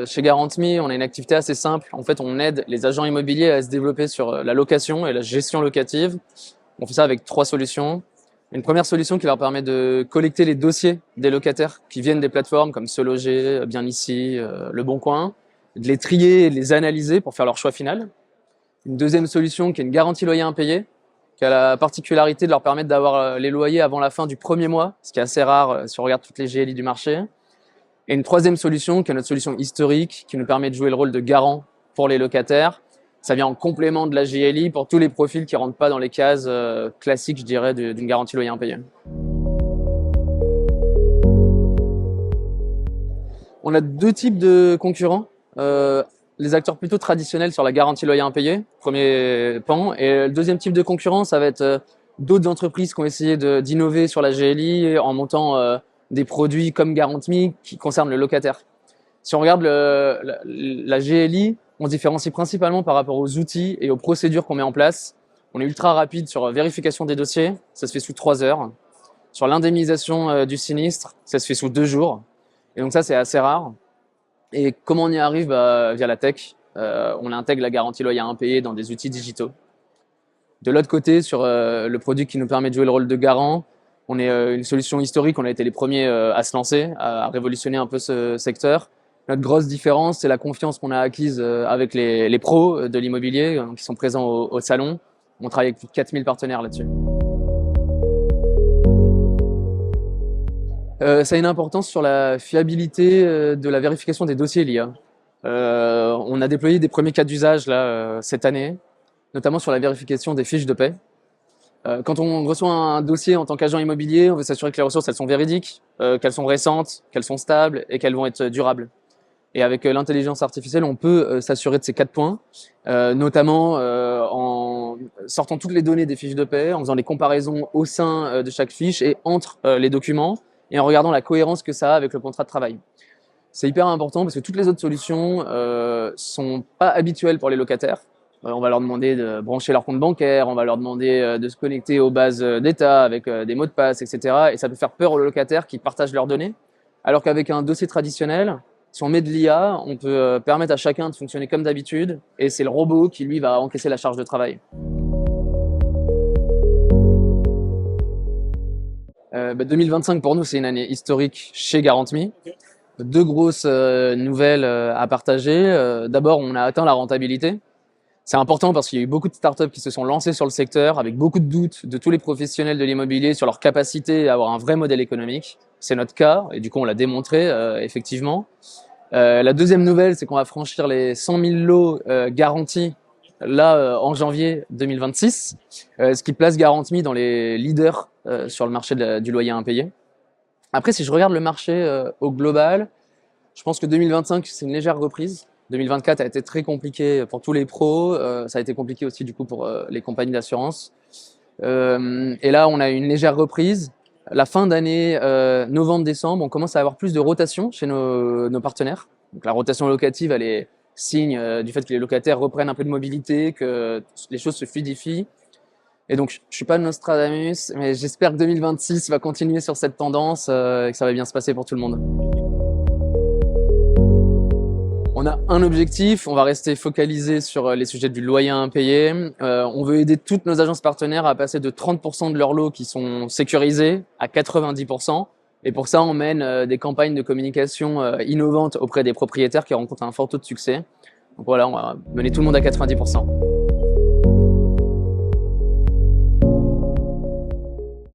chez Garant.me, on a une activité assez simple. En fait, on aide les agents immobiliers à se développer sur la location et la gestion locative. On fait ça avec 3 solutions. Une première solution qui leur permet de collecter les dossiers des locataires qui viennent des plateformes comme Se Loger, Bien Ici, Le Bon Coin, de les trier et de les analyser pour faire leur choix final. Une deuxième solution qui est une garantie loyer impayé, qui a la particularité de leur permettre d'avoir les loyers avant la fin du premier mois, ce qui est assez rare si on regarde toutes les GLI du marché. Et une troisième solution, qui est notre solution historique, qui nous permet de jouer le rôle de garant pour les locataires. Ça vient en complément de la GLI pour tous les profils qui ne rentrent pas dans les cases classiques, je dirais, d'une garantie loyer impayé. On a 2 types de concurrents. Les acteurs plutôt traditionnels sur la garantie loyer impayé, premier pan. Et le deuxième type de concurrent, ça va être d'autres entreprises qui ont essayé d'innover sur la GLI en montant des produits comme Garant.me qui concernent le locataire. Si on regarde la GLI, on se différencie principalement par rapport aux outils et aux procédures qu'on met en place. On est ultra rapide sur vérification des dossiers, ça se fait sous 3 heures. Sur l'indemnisation du sinistre, ça se fait sous 2 jours. Et donc ça, c'est assez rare. Et comment on y arrive? Via la tech. On intègre la garantie loyer impayé dans des outils digitaux. De l'autre côté, sur le produit qui nous permet de jouer le rôle de garant, on est une solution historique, on a été les premiers à se lancer, à révolutionner un peu ce secteur. Notre grosse différence, c'est la confiance qu'on a acquise avec les pros de l'immobilier qui sont présents au salon. On travaille avec plus de 4000 partenaires là-dessus. Ça a une importance sur la fiabilité de la vérification des dossiers LIA. On a déployé des premiers cas d'usage cette année, notamment sur la vérification des fiches de paie. Quand on reçoit un dossier en tant qu'agent immobilier, on veut s'assurer que les ressources elles sont véridiques, qu'elles sont récentes, qu'elles sont stables et qu'elles vont être durables. Et avec l'intelligence artificielle, on peut s'assurer de ces 4 points, notamment en sortant toutes les données des fiches de paie, en faisant des comparaisons au sein de chaque fiche et entre les documents, et en regardant la cohérence que ça a avec le contrat de travail. C'est hyper important parce que toutes les autres solutions sont pas habituelles pour les locataires. On va leur demander de brancher leur compte bancaire, on va leur demander de se connecter aux bases d'État avec des mots de passe, etc. Et ça peut faire peur aux locataires qui partagent leurs données. Alors qu'avec un dossier traditionnel, si on met de l'IA, on peut permettre à chacun de fonctionner comme d'habitude et c'est le robot qui, lui, va encaisser la charge de travail. 2025, pour nous, c'est une année historique chez Garant.me. 2 grosses nouvelles à partager. D'abord, on a atteint la rentabilité. C'est important parce qu'il y a eu beaucoup de startups qui se sont lancées sur le secteur avec beaucoup de doutes de tous les professionnels de l'immobilier sur leur capacité à avoir un vrai modèle économique. C'est notre cas et du coup, on l'a démontré effectivement. La deuxième nouvelle, c'est qu'on va franchir les 100 000 lots garantis en janvier 2026, ce qui place Garant.me dans les leaders sur le marché du loyer impayé. Après, si je regarde le marché au global, je pense que 2025, c'est une légère reprise. 2024 a été très compliqué pour tous les pros. Ça a été compliqué aussi du coup pour les compagnies d'assurance. Et là, on a une légère reprise. La fin d'année, novembre-décembre, on commence à avoir plus de rotation chez nos partenaires. Donc, la rotation locative, elle est signe du fait que les locataires reprennent un peu de mobilité, que les choses se fluidifient. Et donc, je suis pas Nostradamus, mais j'espère que 2026 va continuer sur cette tendance et que ça va bien se passer pour tout le monde. On a un objectif, on va rester focalisé sur les sujets du loyer impayé. On veut aider toutes nos agences partenaires à passer de 30% de leurs lots qui sont sécurisés à 90%. Et pour ça, on mène des campagnes de communication innovantes auprès des propriétaires qui rencontrent un fort taux de succès. Donc voilà, on va mener tout le monde à 90%.